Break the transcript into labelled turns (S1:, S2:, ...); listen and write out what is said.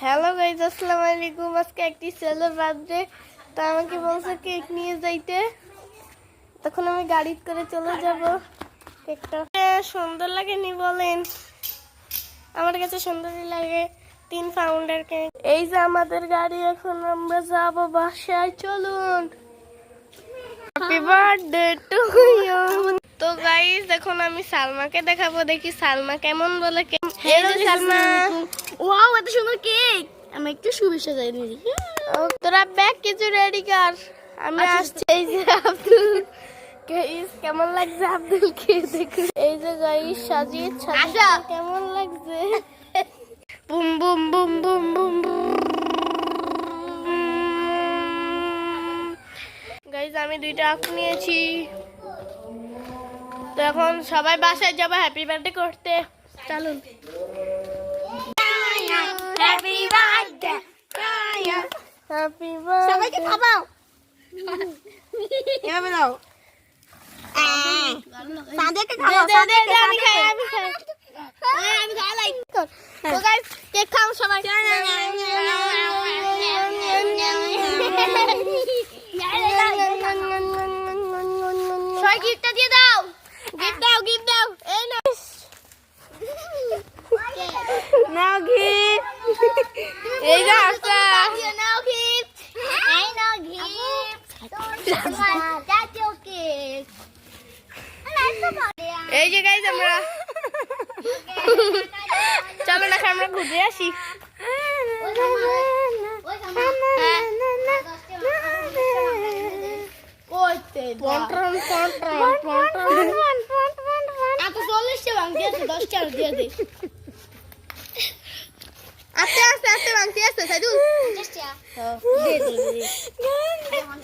S1: Hello guys, আসসালামু আলাইকুম। আজকে একটি ছেলের বার্থডে, তো আমাকে বলছে কেক নিয়ে যাইতে। তখন আমি গাড়ি করে চলে যাব। কেকটা সুন্দর লাগেনি বলেন? আমার কাছে সুন্দরই লাগে। 3 পাউন্ডের কেক। এই যে আমাদের গাড়ি, এখন আমরা যাব বাসায়। চলুন। Happy birthday to you. তো গাইজ, এখন আমি সালমাকে দেখাবো, দেখি সালমা কেমন বলে। এই যে সালমা,
S2: ওয়াও, এত সুন্দর কেক। আমি একটু শুভেচ্ছা জানাই।
S1: তোরা ব্যাগ কিছু রেডি কর, আমি আসছি। এই যে আব্দুল, গাইস কেমন লাগছে আব্দুলকে দেখুন। এই যে গাইস সাজিয়েছে, কেমন লাগছে? Boom boom boom boom boom. Guys আমি 2টা আঁক নিয়েছি। তো এখন সবাই বাসায় যাবো হ্যাপি বার্থডে করতে। চলুন।
S2: Happy birthday.
S1: হ্যাপি বার্থডে
S2: সবাইকে খাওয়াও। এভাবে দাও। সাদেরকে খাওয়াও। সাদেরকে
S1: আমি খাই।
S2: আমি খাই।
S1: তো গাইস কেক খাও সবাই। সবাই গিফটটা দিয়ে দাও। গিফট দাও, গিফট দাও। এই নাও।
S2: নাও গিফট।
S1: এই যে আসা।
S2: নাও গিফট। এই নাও গিফট। জাতীয় কেক।
S1: এই যে গাইস আমরা চলো না আমরা ঘুরে আসি। Pontoon pontoon pontoon.
S2: এত 40 ভাঙতে আছে, 10 টাকা দিয়ে দে।
S1: আস্তে আস্তে আস্তে ভাঙতে আছে সাইদুল।